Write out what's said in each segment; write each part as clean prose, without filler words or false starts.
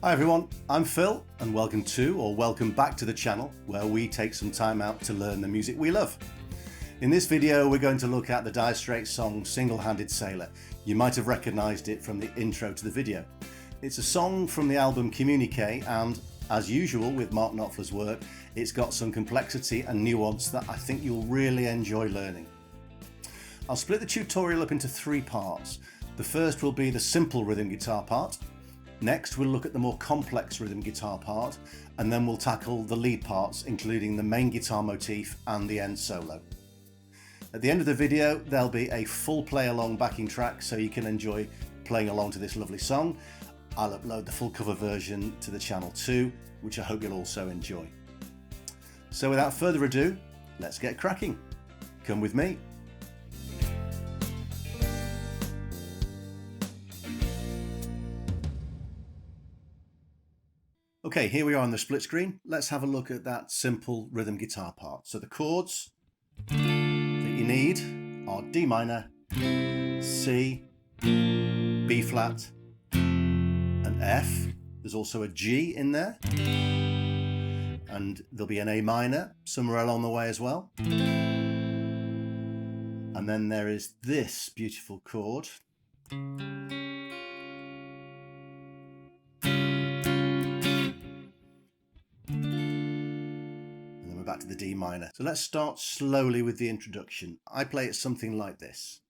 Hi everyone, I'm Phil and welcome back to the channel where we take some time out to learn the music we love. In this video we're going to look at the Dire Straits song Single-Handed Sailor. You might have recognised it from the intro to the video. It's a song from the album Communique, and as usual with Mark Knopfler's work, it's got some complexity and nuance that I think you'll really enjoy learning. I'll split the tutorial up into three parts. The first will be the simple rhythm guitar part. Next we'll look at the more complex rhythm guitar part, and then we'll tackle the lead parts, including the main guitar motif and the end solo. At the end of the video there'll be a full play along backing track so you can enjoy playing along to this lovely song. I'll upload the full cover version to the channel too, which I hope you'll also enjoy. So without further ado, let's get cracking. Come with me. Okay, here we are on the split screen. Let's have a look at that simple rhythm guitar part. So the chords that you need are D minor, C, B flat, and F. There's also a G in there, and there'll be an A minor somewhere along the way as well. And then there is this beautiful chord. Back to the D minor. So let's start slowly with the introduction. I play it something like this.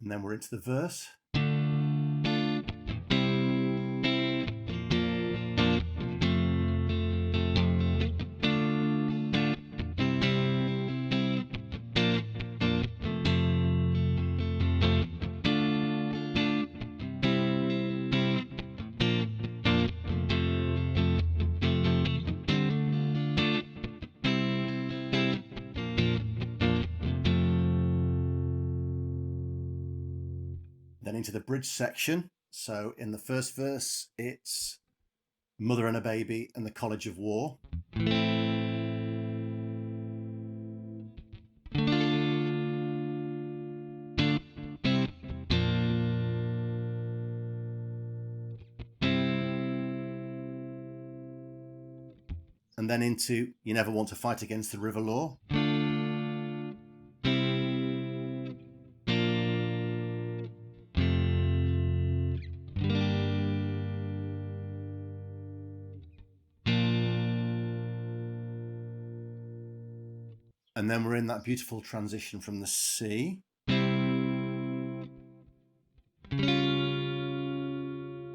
And then we're into the verse. Then into the bridge section. So in the first verse it's Mother and a Baby and the College of War. And then into You Never Want to Fight Against the River Law. And then we're in that beautiful transition from the C.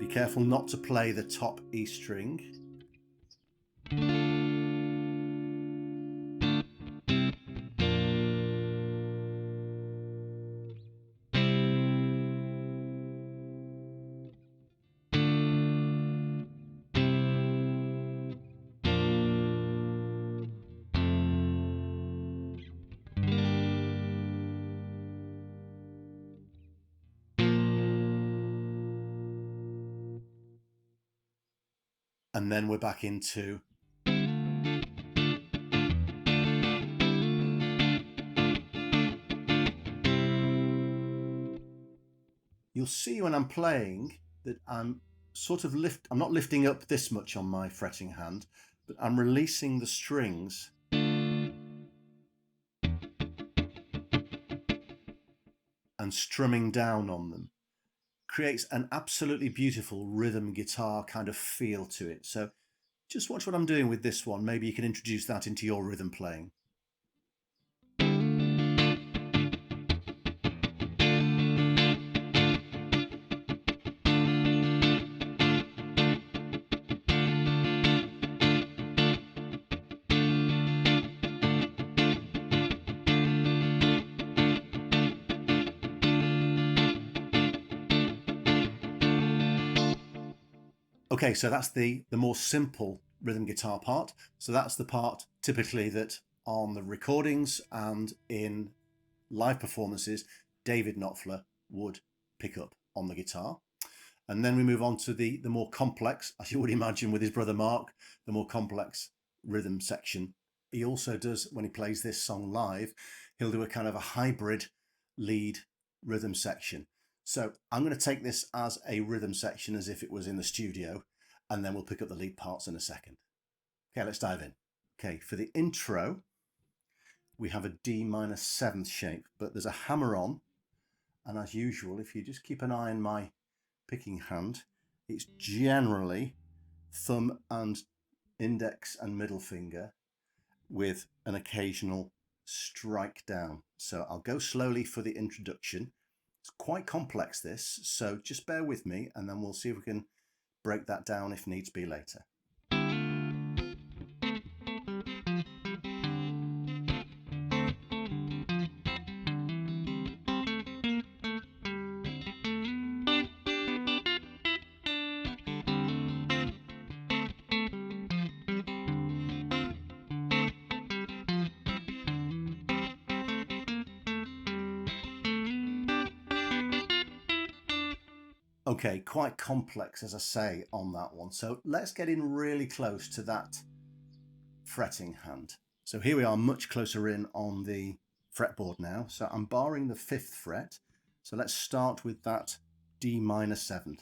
Be careful not to play the top E string. And then we're back into you'll see when I'm playing that I'm not lifting up this much on my fretting hand, but I'm releasing the strings and strumming down on them. Creates an absolutely beautiful rhythm guitar kind of feel to it. So just watch what I'm doing with this one. Maybe you can introduce that into your rhythm playing. Okay, so that's the more simple rhythm guitar part. So that's the part typically that on the recordings and in live performances, David Knopfler would pick up on the guitar. And then we move on to the more complex, as you would imagine with his brother Mark, the more complex rhythm section. He also does, when he plays this song live, he'll do a kind of a hybrid lead rhythm section. So I'm going to take this as a rhythm section as if it was in the studio, and then we'll pick up the lead parts in a second. Okay, let's dive in. Okay, for the intro, we have a D minor 7th shape, but there's a hammer on. And as usual, if you just keep an eye on my picking hand, it's generally thumb and index and middle finger with an occasional strike down. So I'll go slowly for the introduction. It's quite complex, this, so just bear with me and then we'll see if we can break that down if needs be later. Okay, quite complex, as I say, on that one. So let's get in really close to that fretting hand. So here we are much closer in on the fretboard now. So I'm barring the 5th fret. So let's start with that D minor 7th.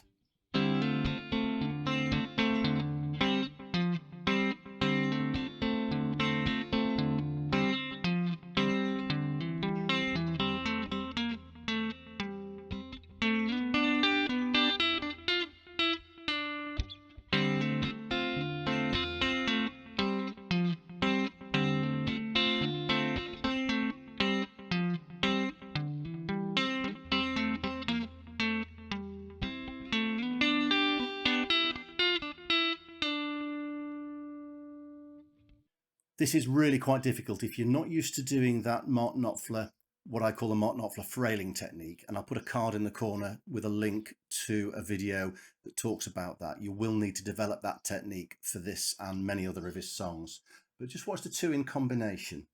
This is really quite difficult if you're not used to doing that Mark Knopfler, what I call the Mark Knopfler frailing technique. And I'll put a card in the corner with a link to a video that talks about that. You will need to develop that technique for this and many other of his songs. But just watch the two in combination.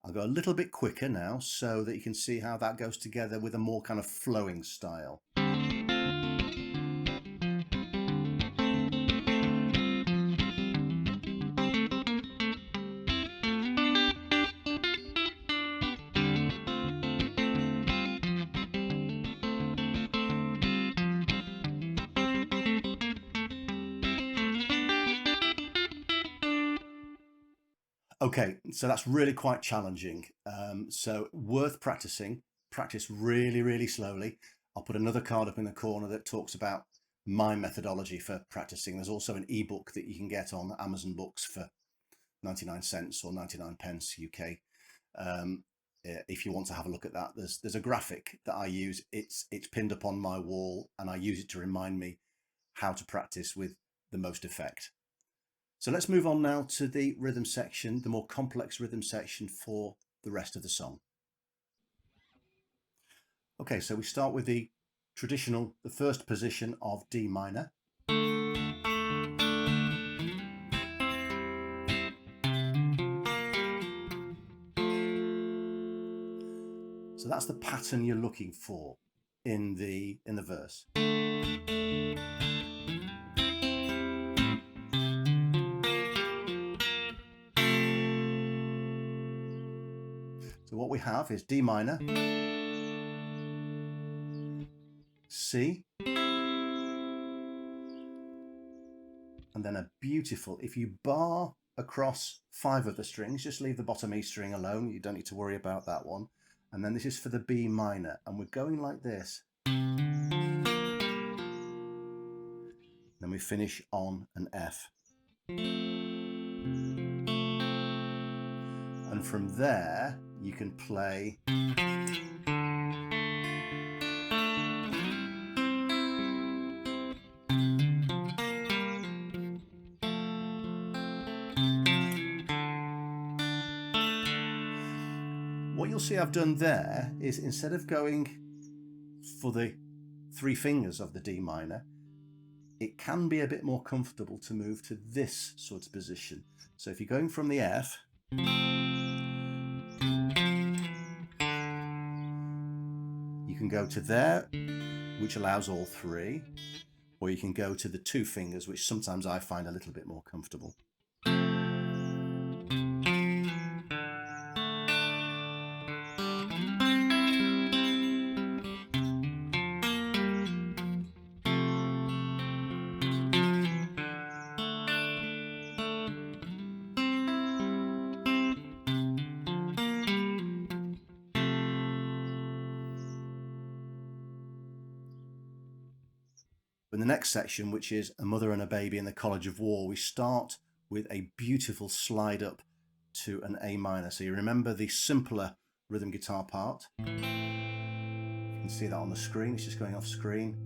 I'll go a little bit quicker now so that you can see how that goes together with a more kind of flowing style. Okay, so that's really quite challenging. So worth practicing. Practice really, really slowly. I'll put another card up in the corner that talks about my methodology for practicing. There's also an ebook that you can get on Amazon Books for 99 cents or 99 pence UK. If you want to have a look at that, there's a graphic that I use. It's pinned up on my wall and I use it to remind me how to practice with the most effect. So let's move on now to the rhythm section, the more complex rhythm section for the rest of the song. Okay, so we start with the traditional, the first position of D minor. So that's the pattern you're looking for in the verse. So what we have is D minor, C, and then a beautiful, if you bar across 5 of the strings, just leave the bottom E string alone, you don't need to worry about that one. And then this is for the B minor, and we're going like this. Then we finish on an F. And from there, you can play What you'll see I've done there is, instead of going for the 3 fingers of the D minor, it can be a bit more comfortable to move to this sort of position. So if you're going from the F, you can go to there, which allows all 3, or you can go to the 2 fingers, which sometimes I find a little bit more comfortable. In the next section, which is A Mother and a Baby in the College of War, we start with a beautiful slide up to an A minor. So you remember the simpler rhythm guitar part. You can see that on the screen. It's just going off screen.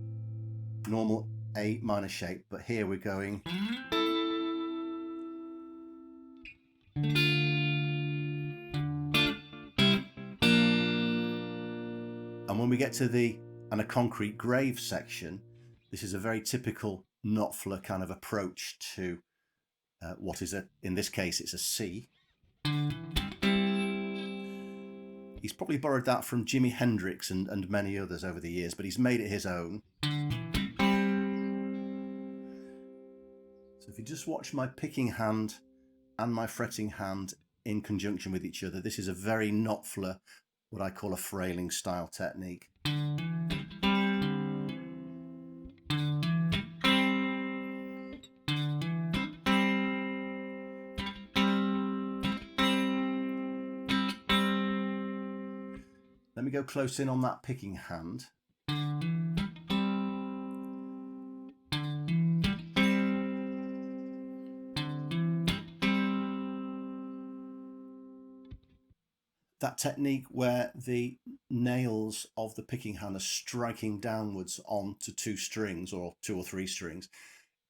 Normal A minor shape, but here we're going. And when we get to the And a Concrete Grave section, this is a very typical Knopfler kind of approach to what is in this case, it's a C. He's probably borrowed that from Jimi Hendrix and many others over the years, but he's made it his own. So if you just watch my picking hand and my fretting hand in conjunction with each other, this is a very Knopfler, what I call a frailing style technique. Let me go close in on that picking hand. That technique where the nails of the picking hand are striking downwards onto 2 strings or 2 or 3 strings,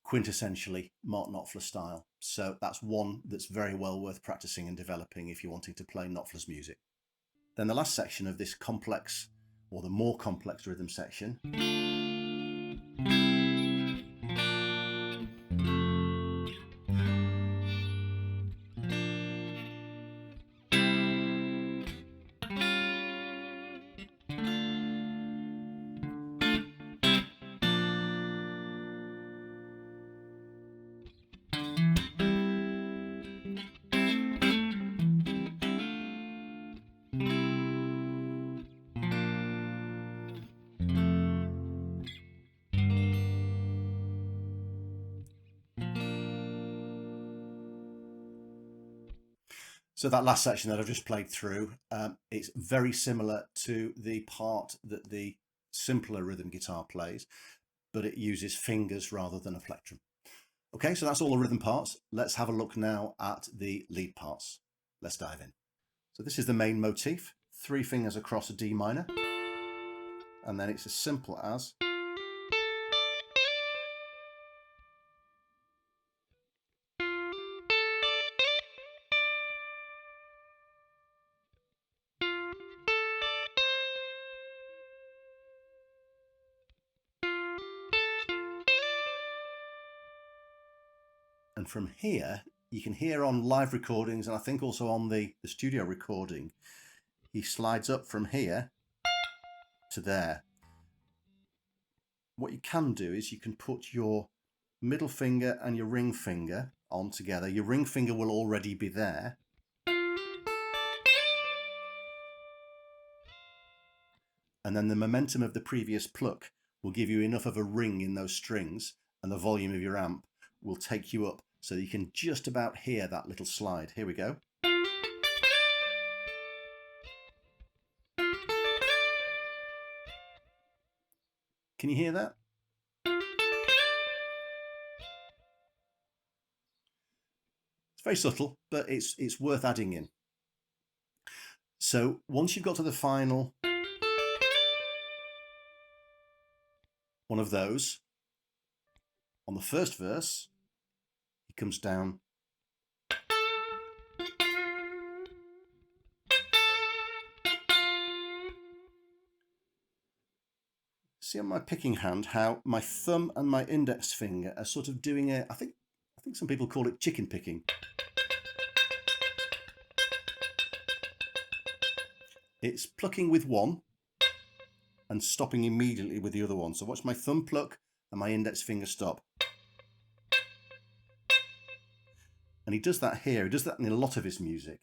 quintessentially Mark Knopfler style. So that's one that's very well worth practicing and developing if you're wanting to play Knopfler's music. Then the last section of this complex, or the more complex rhythm section, so that last section that I've just played through, it's very similar to the part that the simpler rhythm guitar plays, but it uses fingers rather than a plectrum. Okay, so that's all the rhythm parts. Let's have a look now at the lead parts. Let's dive in. So this is the main motif, 3 fingers across a D minor, and then it's as simple as and from here, you can hear on live recordings, and I think also on the studio recording, he slides up from here to there. What you can do is you can put your middle finger and your ring finger on together. Your ring finger will already be there. And then the momentum of the previous pluck will give you enough of a ring in those strings, and the volume of your amp will take you up so that you can just about hear that little slide. Here we go. Can you hear that? It's very subtle, but it's worth adding in. So once you've got to the final one of those, on the first verse, he comes down see on my picking hand how my thumb and my index finger are sort of doing a, I think some people call it chicken picking. It's plucking with one and stopping immediately with the other one. So watch my thumb pluck and my index finger stop. And he does that here. He does that in a lot of his music.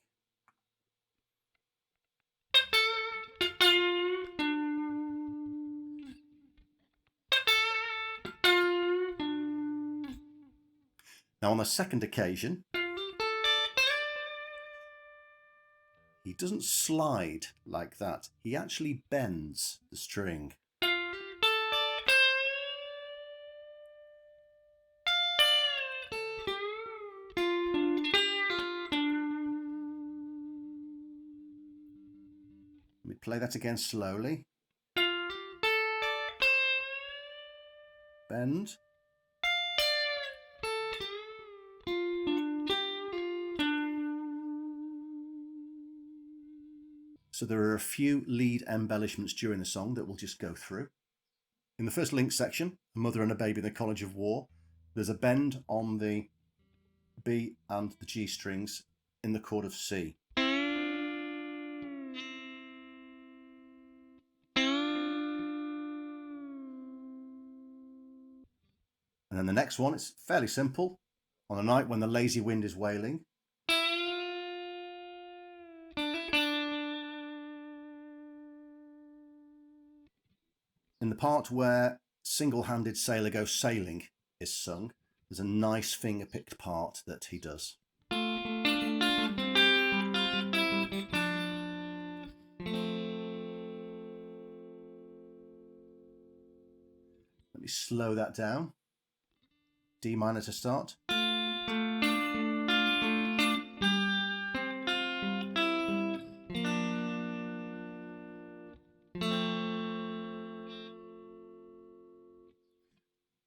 Now on the second occasion, he doesn't slide like that. He actually bends the string. Let me play that again slowly. Bend. So there are a few lead embellishments during the song that we'll just go through. In the first link section, A Mother and a Baby in the College of War, there's a bend on the B and the G strings in the chord of C. And then the next one, it's fairly simple. On a night when the lazy wind is wailing. In the part where Single-Handed Sailor Goes Sailing is sung, there's a nice finger-picked part that he does. Let me slow that down. D minor to start.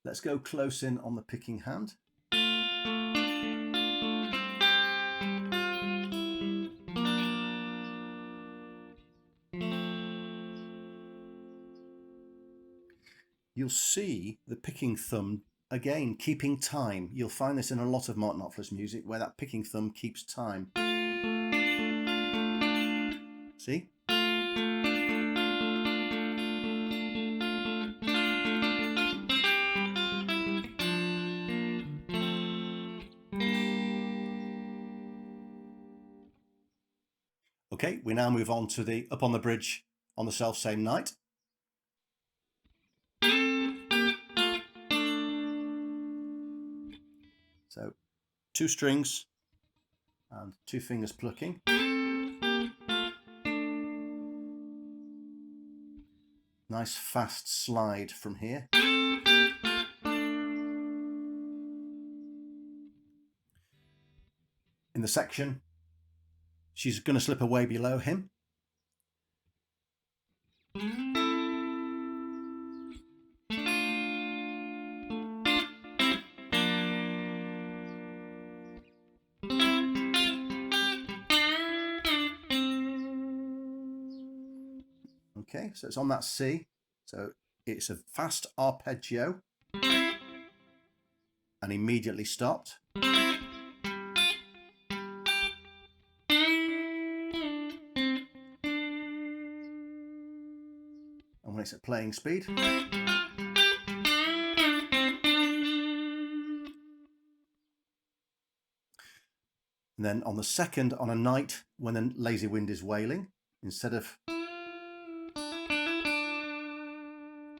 Let's go close in on the picking hand. You'll see the picking thumb again keeping time. You'll find this in a lot of Mark Knopfler's music where that picking thumb keeps time. See? Okay, we now move on to the Up on the Bridge on the Self-Same Night. So 2 strings and 2 fingers plucking. Nice fast slide from here. In the section, she's going to slip away below him. Okay, so it's on that C. So it's a fast arpeggio and immediately stopped. And when it's at playing speed, and then on the second, on a night when the lazy wind is wailing, instead of,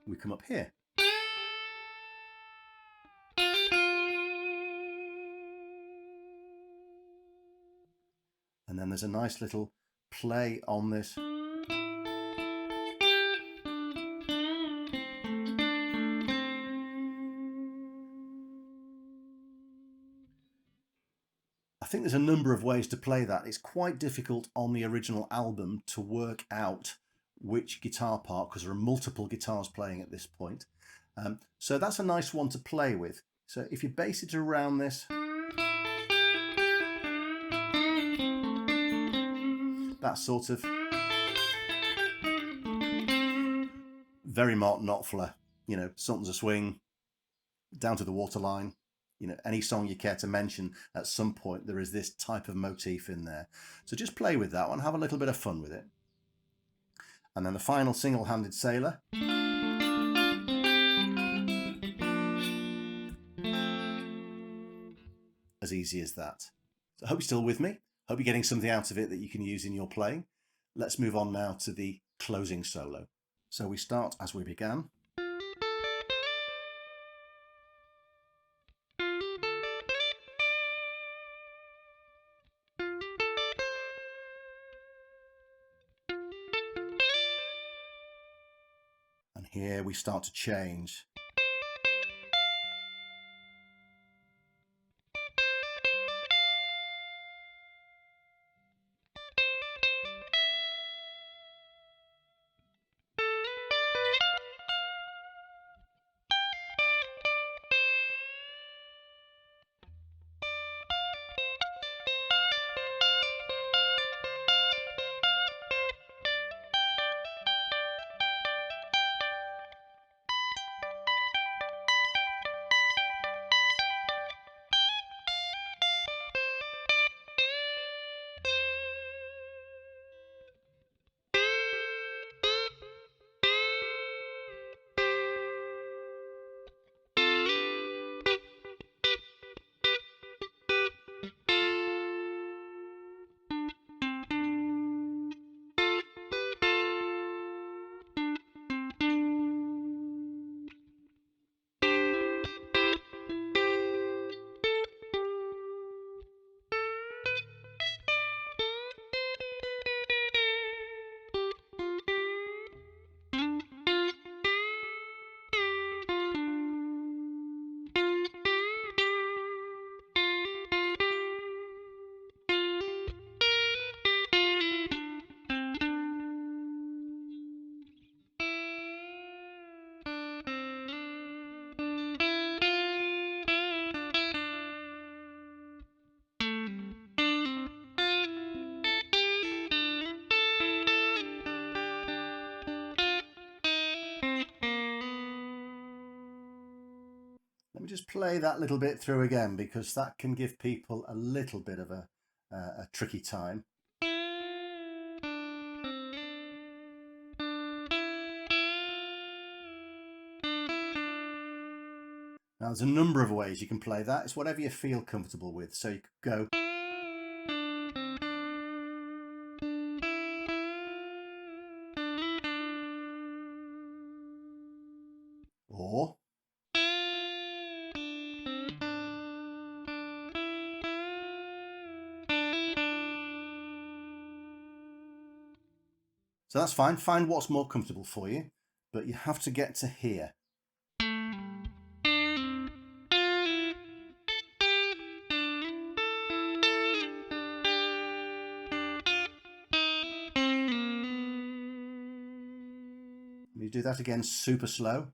we come up here. And then there's a nice little play on this. I think there's a number of ways to play that. It's quite difficult on the original album to work out which guitar part, because there are multiple guitars playing at this point. So that's a nice one to play with. So if you base it around this, that sort of, very Mark Knopfler, you know, Something's a Swing, Down to the Waterline. You know, any song you care to mention, at some point there is this type of motif in there. So just play with that one, have a little bit of fun with it. And then the final Single-Handed Sailor. As easy as that. So I hope you're still with me. Hope you're getting something out of it that you can use in your playing. Let's move on now to the closing solo. So we start as we began. And here we start to change. Let me just play that little bit through again, because that can give people a little bit of a tricky time. Now there's a number of ways you can play that. It's whatever you feel comfortable with. So you could go, or so that's fine. Find what's more comfortable for you, but you have to get to here. You do that again super slow.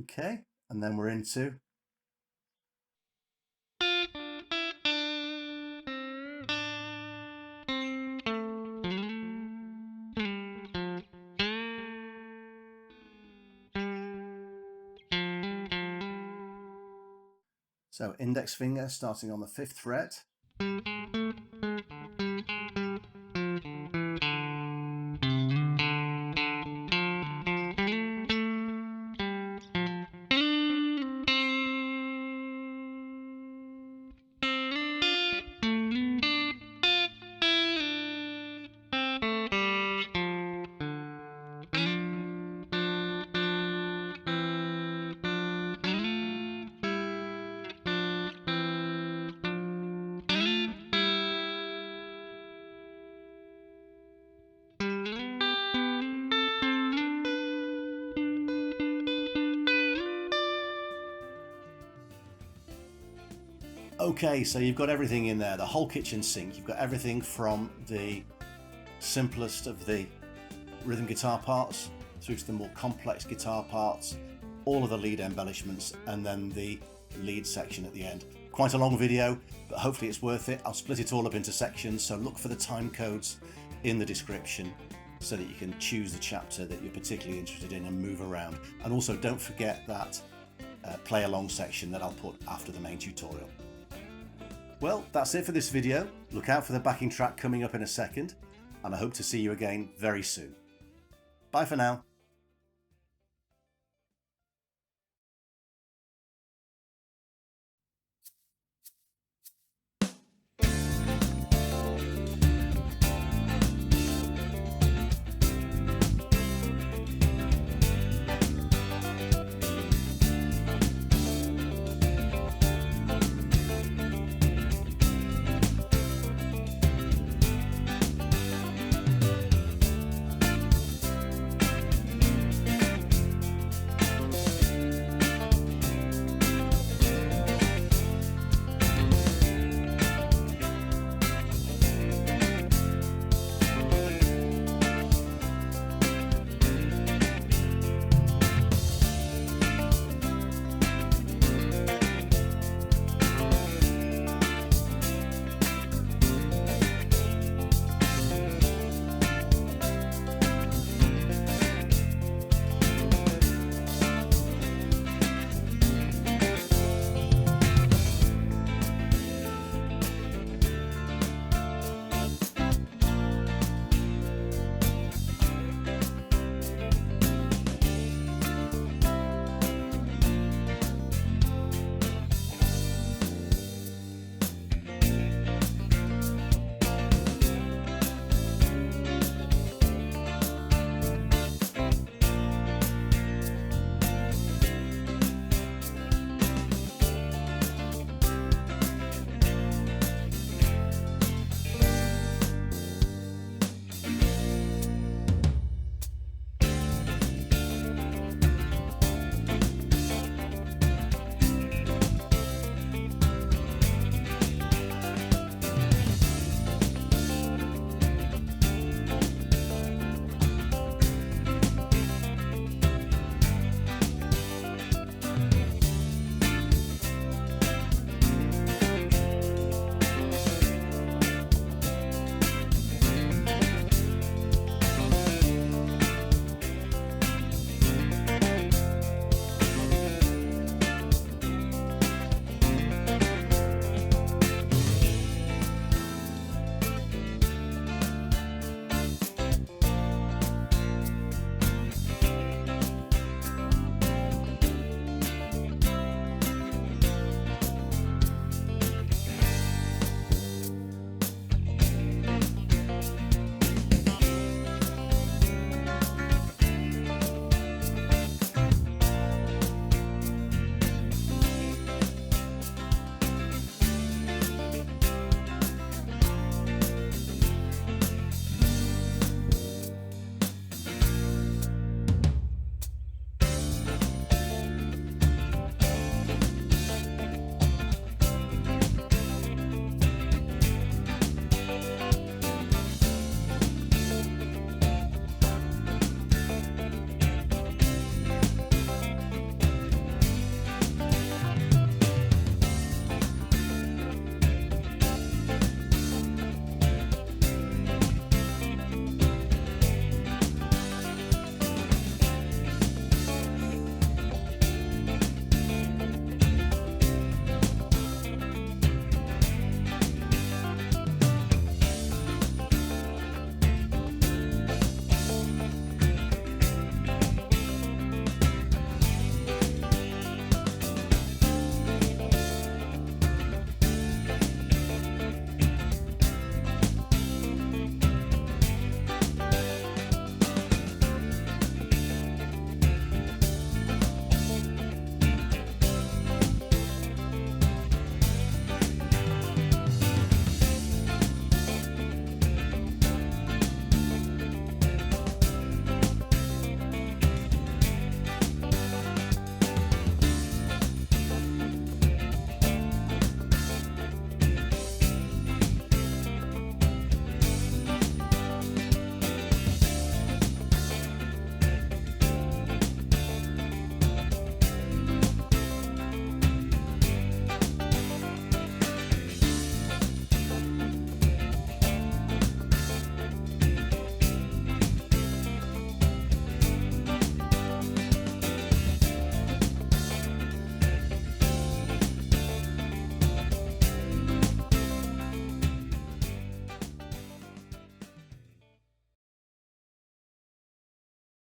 Okay, and then we're into so index finger starting on the 5th fret. Okay, so you've got everything in there, the whole kitchen sink. You've got everything from the simplest of the rhythm guitar parts through to the more complex guitar parts. all of the lead embellishments, and then the lead section at the end. Quite a long video, but hopefully it's worth it. I'll split it all up into sections, so look for the time codes in the description so that you can choose the chapter that you're particularly interested in and move around. And also don't forget that play along section that I'll put after the main tutorial. Well, that's it for this video. Look out for the backing track coming up in a second, and I hope to see you again very soon. Bye for now.